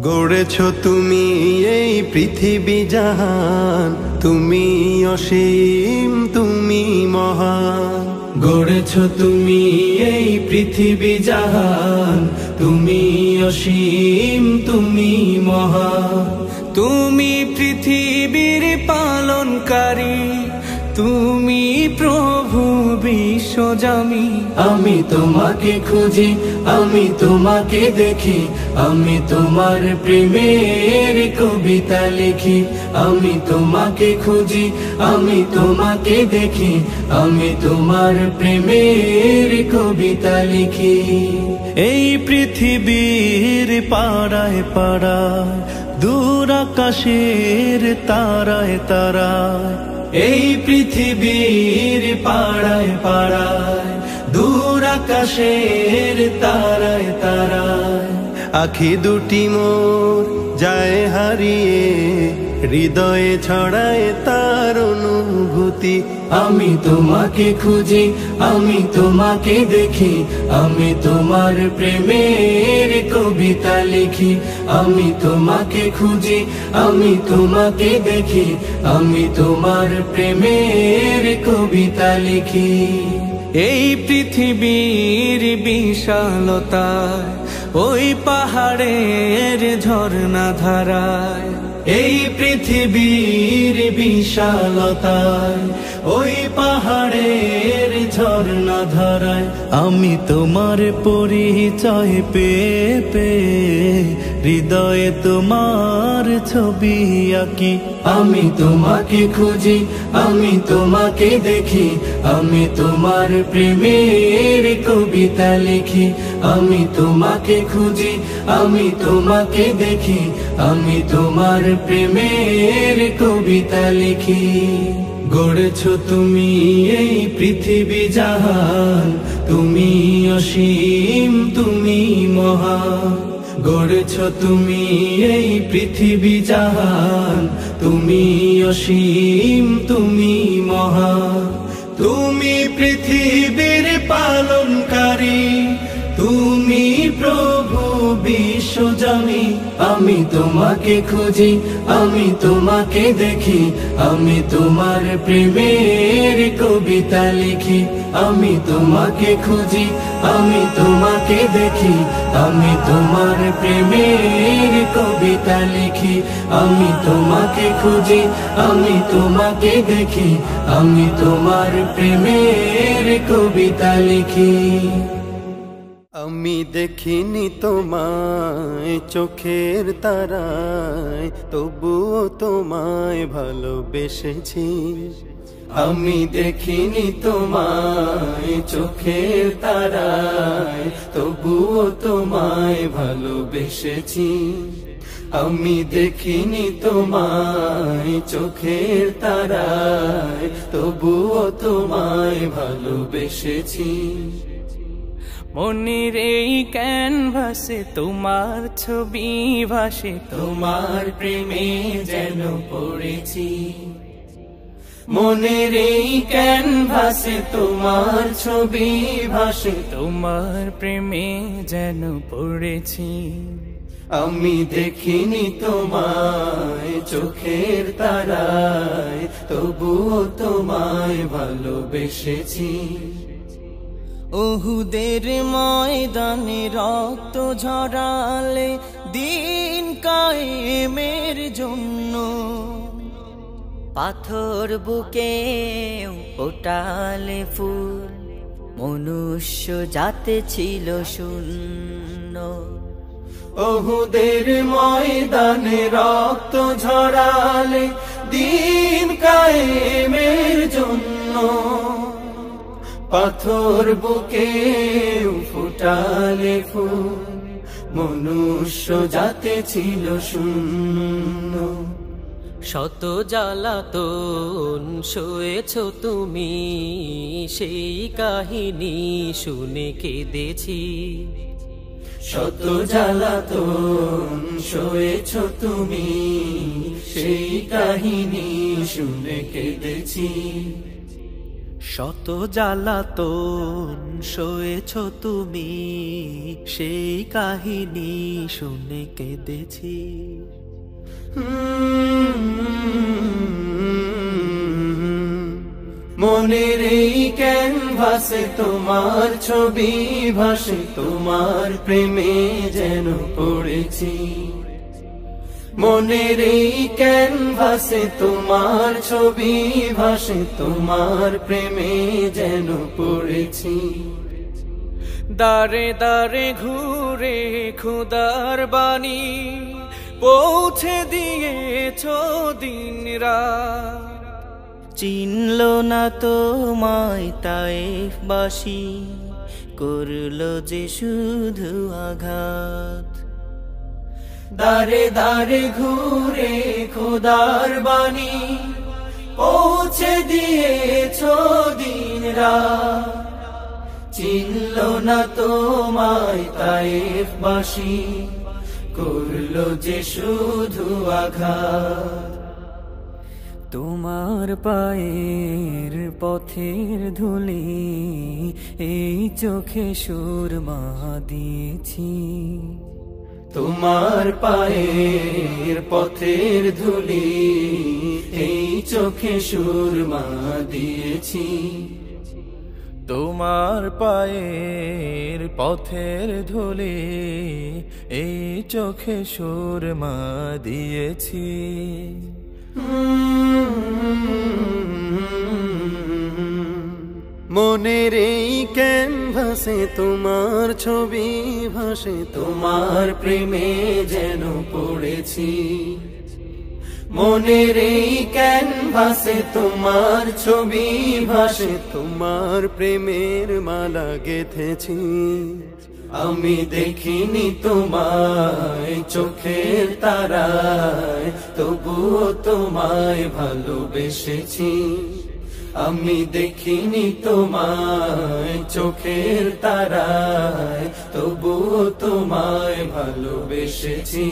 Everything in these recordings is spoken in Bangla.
গড়েছ তুমি এই পৃথিবী জাহান, তুমি অসীম তুমি মহান। গড়েছ তুমি এই পৃথিবী জাহান, তুমি অসীম তুমি মহান। তুমি পৃথিবীর পালনকারী, তুমি প্রভু বিশ্বজামি। আমি তোমাকে খুঁজি, আমি তোমাকে দেখি, আমি তোমার প্রেমের কবিতা লিখি। আমি তোমাকে খুঁজি, আমি তোমাকে দেখি, আমি তোমার প্রেমের কবিতা লিখি। এই পৃথিবীর পাড়ায় পাড়ায়, দূর আকাশের তারায় তারায়, এই পৃথিবীর পাড়ায় পাড়ায়, দূর আকাশের তারায় তারায়, আখি দুটি মোর যায় হারিয়ে, হৃদয়ে ছড়ায় তার অনুভূতি। আমি তোমাকে খুঁজি, আমি তোমাকে দেখি, আমি তোমার প্রেমের কবিতা লিখি। আমি তোমাকে খুঁজি, আমি তোমাকে দেখি, আমি তোমার প্রেমের কবিতা লিখি। এই পৃথিবীর বিশালতায়, ওই পাহাড়ের ঝর্ণা ধারায়, এই পৃথিবীর বিশালতায়, ওই পাহাড়ের ঝর্ণা ধারায়, আমি তোমার পরিচয় পেয়ে পেয়ে, হৃদয়ে তোমার ছবি আঁকি। আমি তোমাকে খুঁজি, আমি তোমাকে দেখি, আমি তোমার প্রেমের কবিতা লিখি। আমি তোমাকে খুঁজি, আমি তোমাকে দেখি, আমি তোমার প্রেমের কবিতা লিখি। গড়েছ তুমি এই পৃথিবী জাহান, তুমি অসীম তুমি মহান। গড়েছ তুমি এই পৃথিবী জাহান, তুমি অসীম তুমি মহান। তুমি পৃথিবীর পালনকারী, তুমি প্রভু বিশ্বজামি। আমি তোমাকে খুঁজি, আমি তোমাকে দেখি, আমি তোমার প্রেমের কবিতা লিখি। আমি তোমাকে খুঁজি, আমি তোমাকে দেখি, আমি তোমার প্রেমের কবিতা লিখি। আমি তোমাকে খুঁজি, আমি তোমাকে দেখি, আমি তোমার প্রেমের কবিতা লিখি। আমি দেখিনি তোমায় চোখের তারায়, তবুও তোমায় ভালোবেসেছি। আমি দেখিনি তোমায় চোখের তারায়, তবুও তোমায় ভালোবেসেছি। আমি দেখিনি তোমায় চোখের তারায়, তবুও তোমায় ভালোবেসেছি। মনের এই ক্যানভাসে তোমার ছবি ভাসে, তোমার প্রেমে যেন পড়েছি। মনের এই ক্যানভাসে তোমার ছবি ভাসে, তোমার প্রেমে যেন পড়েছি। আমি দেখিনি তোমায় চোখের তারায়, তবুও তোমায় ভালোবেসেছি। উহুদের ময়দানে রক্ত ঝরালে দিন কায়েমের জন্য, পাথর বুকে ফোটালে ফুল, মনুষ্য জাতে ছিল শূন্য। উহুদের ময়দানে রক্ত ঝরালে দিন কায়েমের জন্য, পাথর বুকে ফুটালে ফুল, মনুষ্য জাতে ছিল শূন্য। শত জ্বালাতন সয়েছ তুমি, সেই কাহিনী শুনে কেঁদেছি। শত জ্বালাতন সয়েছ তুমি, সেই কাহিনী শুনে কেঁদেছি। শত জ্বালাতন সয়েছ তুমি, সেই কাহিনী শুনে কেঁদেছি। মনের এই ক্যানভাসে তোমার ছবি ভাসে, তোমার প্রেমে যেন পড়েছি। মনের এই ক্যানভাসে তোমার ছবি ভাসে, তোমার প্রেমে যেন পড়েছি। দারে দারে ঘুরে খোদার বাণী পৌঁছে দিয়েছ দিন রাত। চিনল না তোমায় তায়েফবাসী, করলো যে শুধু আঘাত। দারে দারে ঘুরে খোদার বাণী পৌঁছে দিয়েছ দিন রাত। চিনল না তোমায় তায়েফবাসী, করলো যে শুধু আঘাত। তোমার পায়ের পথের ধুলি এই চোখে সুরমা দিয়েছি। তোমার পায়ের পথের ধুলি এই চোখে সুরমা দিয়েছি। তোমার পায়ের পথের ধুলি এই চোখে সুরমা দিয়েছি। মনের এই ক্যানভাসে তোমার ছবি ভাসে, তোমার প্রেমে যেন পড়েছি। মনের এই ক্যানভাসে তোমার ছবি ভাসে, তোমার প্রেমের মালা গেঁথেছি। আমি দেখিনি তোমায় চোখের তারায়, তবুও তোমায় ভালোবেসেছি। আমি দেখিনি তোমায় চোখের তারায়, তবুও তোমায় ভালোবেসেছি।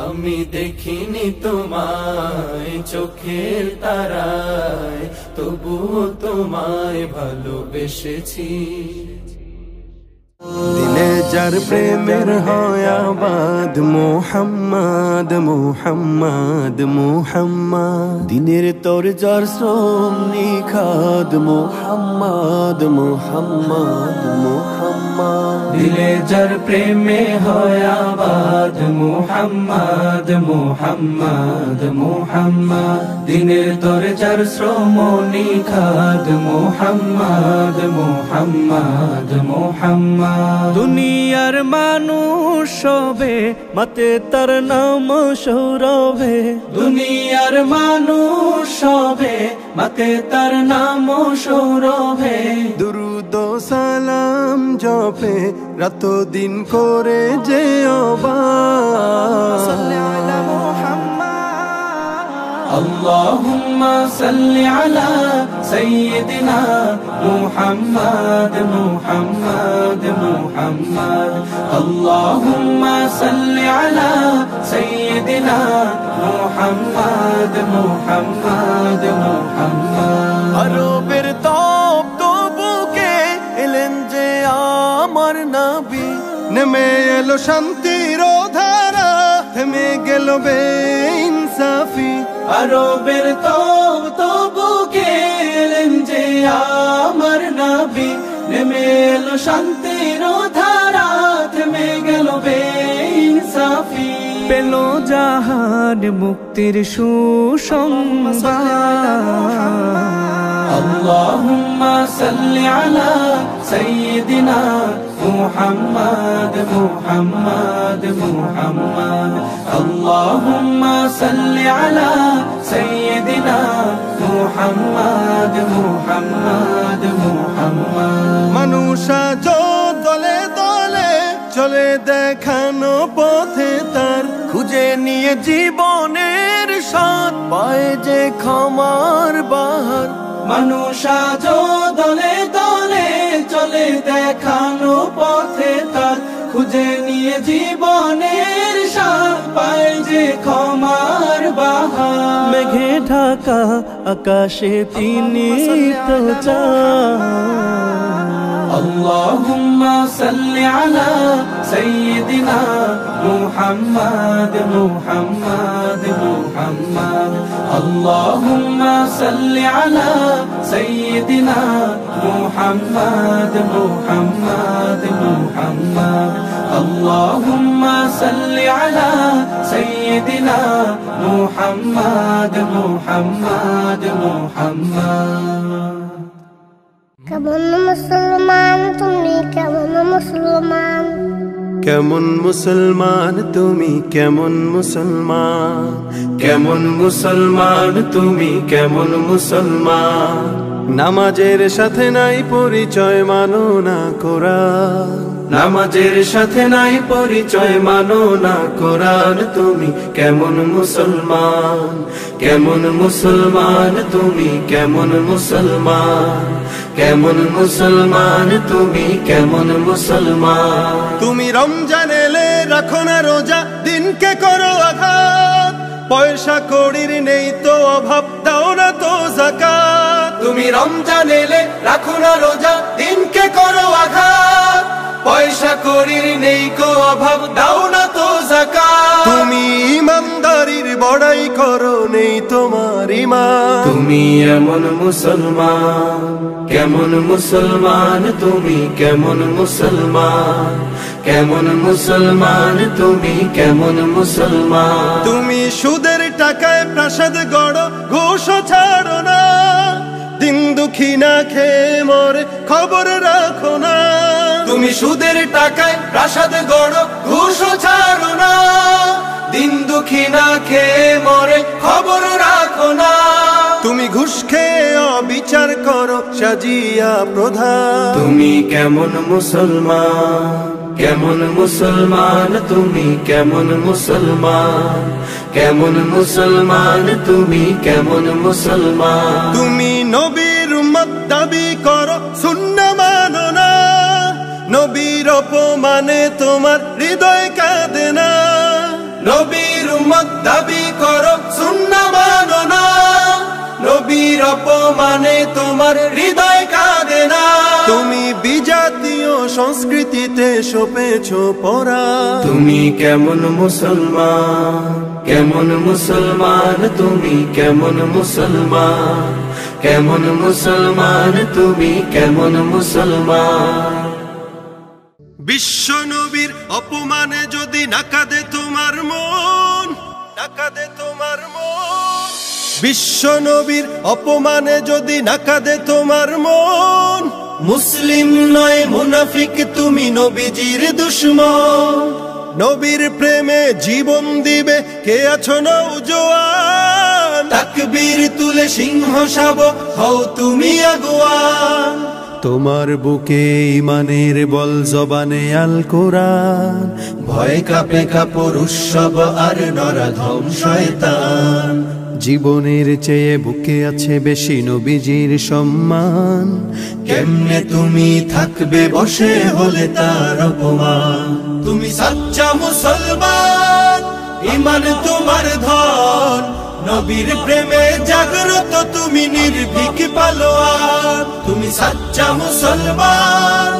আমি দেখিনি তোমায় চোখের তারায়, তবুও তোমায় ভালোবেসেছি। দিলে যার প্রেমের হয় আবাদ, মোহাম্মদ মোহাম্মদ মোহাম্মদ। দিনের তোর যার শ্রম নিখাদ, মোহাম্মদ মোহাম্মদ মোহাম্মদ। দিলে যার প্রেমে হয় আবাদ, মোহাম্মদ মোহাম্মদ মোহাম্মদ। দিনের তোর যার শ্রম নিখাদ, মোহাম্মদ মোহাম্মদ মোহাম্মদ। দুনিয়ার মানুষ সবে মতে তার নাম সৌরভে, দুনিয়ার মানুষ সবে মতে তার নাম সৌরভে। দুরুদ সালাম জপে রাত দিন করে যে اللهم صل على سيدنا محمد محمد محمد. اللهم صل على سيدنا محمد محمد محمد. আরবের তপ্ত বুকে এলেন যে আমার নবী, নেমে এলো শান্তির ধারা, থেমে গেল বেইনসাফি। আরবের তপ্ত বুকে এলেন যে আমার নবী, নেমে এলো শান্তির ধারা, থেমে গেল বেইনসাফি। পেল জাহান মুক্তির সুসংবাদ। اللهم صل على سيدنا محمد محمد محمد. اللهم صل على سيدنا محمد محمد محمد. মানুষা দলে দলে চলে দেখানো পথে তার, খুঁজে নিয়ে জীবনের স্বাদ, পায় যে ক্ষমার বাহার। মানুষ আজ দলে দলে চলে দেখানো পথে তার, খুঁজে নিয়ে জীবনের স্বাদ, পায় যে ক্ষমার বাহার। মেঘে ঢাকা আকাশে তিনি তো চাঁদ। اللهم صل على سيدنا محمد محمد محمد اللهم صل على سيدنا محمد محمد محمد اللهم صل على سيدنا محمد محمد محمد কেমন মুসলমান তুমি কেমন মুসলমান কেমন মুসলমান তুমি কেমন মুসলমান কেমন মুসলমান তুমি কেমন মুসলমান নামাজের সাথে নাই পরিচয় মানো না কোরআন নামাজের সাথে নাই পরিচয় মানো না কোরআন তুমি কেমন মুসলমান কেমন মুসলমান তুমি কেমন মুসলমান কেমন মুসলমান তুমি কেমন মুসলমান তুমি রমজান এলে রাখো না রোজা দিনকে করো আঘাত পয়সা কড়ির নেই তো অভাব দাও না তো যাকাত তুমি রমজান এলে রাখো না রোজা দিনকে করো আঘাত পয়সা কড়ির নেই কো অভাব দাও না তো যাকাত তুমি ইমানদারির বড়াই করো নেই তোমার ঈমান তুমি এমন মুসলমান কেমন মুসলমান তুমি কেমন মুসলমান কেমন মুসলমান তুমি কেমন মুসলমান তুমি সুদের টাকায় প্রাসাদ গড়ো ঘুষ ছাড়ো না দিন দুঃখী না খেয়ে মরে খবর রাখো না তুমি সুদের টাকায় প্রাসাদ গড়ো ঘুষ ছাড়ো না দিন দুঃখী না খেয়ে মরে খবর রাখো না তুমি ঘুষ খেয়ে অবিচার করো সাজিয়া প্রধান তুমি কেমন মুসলমান কেমন মুসলমান তুমি কেমন মুসলমান কেমন মুসলমান তুমি কেমন মুসলমান তুমি নবীর উম্মত দাবি করো সুন্নাহ মানো না নবীর অপমানে তোমার হৃদয় কাঁদে না নবীর উম্মত দাবি করো সুন্নাহ মানো না নবীর অপমানে তোমার হৃদয় কাঁদে না তুমি বিজাতীয় সংস্কৃতিতে সপেছো পরা তুমি কেমন মুসলমান কেমন মুসলমান তুমি কেমন মুসলমান কেমন মুসলমান তুমি কেমন মুসলমান বিশ্ব নবীর অপমানে যদি না কাঁদে তোমার মন না কাঁদে তোমার মন বিশ্ব নবীর অপমানে যদি না কাঁদে তোমার মন মুসলিম নয় মুনাফিক তুমি নবীজির দুশমন নবীর প্রেমে জীবন দিবে কে আছো নওজোয়ান তাকবীর তুলে সিংহ শাবক হও তুমি আগুয়ান তোমার বুকে ঈমানের বল জবানে আল কোরআন ভয় কাঁপে কাপড় উৎসব আর নরাধম শয়তান জীবনের চেয়ে বুকে আছে বেশি নবীজির সম্মান কেমনে তুমি থাকবে বসে হলে তার অপমান তুমি সাচ্চা মুসলমান ঈমান তোমার ধন নবীর প্রেমে জাগ্রত তুমি নির্ভীক পালোয়ান তুমি সাচ্চা মুসলমান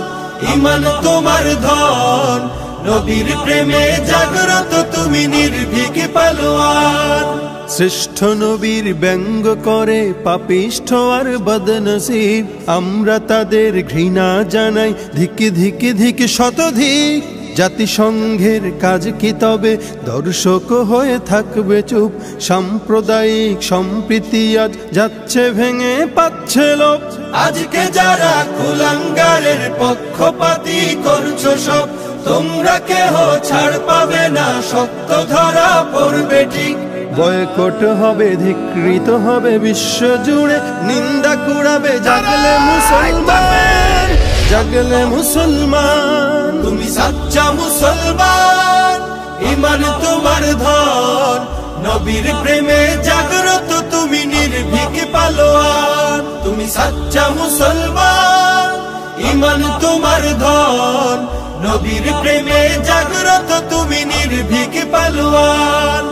ঈমান তোমার ধন নবীর প্রেমে জাগ্রত তুমি নির্ভীক পালোয়ান শ্রেষ্ঠ নবীর ব্যঙ্গ করে পাপিষ্ঠ আর বদনসিব আমরা তাদের ঘৃণা জানাই ধিকি ধিকি ধিকি শতধিক জাতিসংঘের কাজ কি তবে দর্শক হয়ে থাকবে চুপ সাম্প্রদায়িক সম্প্রীতি আজ যাচ্ছে ভেঙে পাচ্ছে লোক আজকে যারা কুলাঙ্গারের পক্ষপাতী করছো সব তোমরা কেহ ছাড় পাবে না সত্য ধরা পড়বে ঠিক বয়কট হবে ধিকৃত হবে বিশ্ব জুড়ে নিন্দা কুড়াবে জাগলে মুসলমান জাগলে মুসলমান তুমি সাচ্চা মুসলমান ঈমান তোমার ধন নবীর প্রেমে জাগ্রত তুমি নির্ভীক পালোয়ান তুমি সাচ্চা মুসলমান ঈমান তোমার ধন নবীর প্রেমে জাগ্রত তুমি নির্ভীক পালোয়ান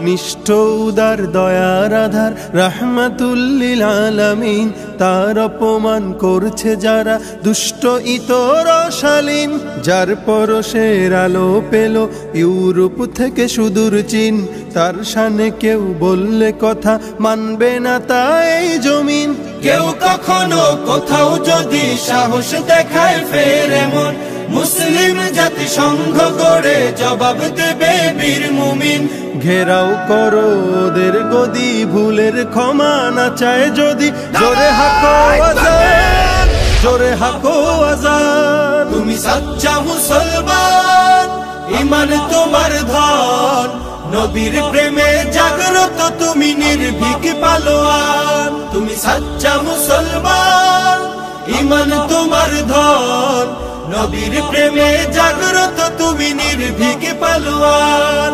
নিষ্ঠ উদার দয়ার আধার রাহমাতুল লিল আলামিন। তার অপমান করছে যারা দুষ্ট ইতর শালীন, যার পরশের আলো পেল ইউরোপ থেকে সুদূর চীন। তার শানে কেউ বললে কথা মানবে না তাই জমিন। কেউ কখনো কোথাও যদি সাহস দেখায় ফের এমন, মুসলিম জাতি সংঘ গড়ে জবাব দেবে বীর মুমিন। ঘেরাও করো ওদের গদি, ভুলের ক্ষমা না চায় যদি। জোরে হাকো আজান, জোরে হাকো আজান। তুমি সাচ্চা মুসলমান, ঈমান তোমার ধন। নবীর প্রেমে জাগ্রত তুমি নির্ভীক পালোয়ান। তুমি সাচ্চা মুসলমান, ঈমান তোমার ধন। নবীর প্রেমে জাগ্রত তুমি নির্ভীক পালোয়ান।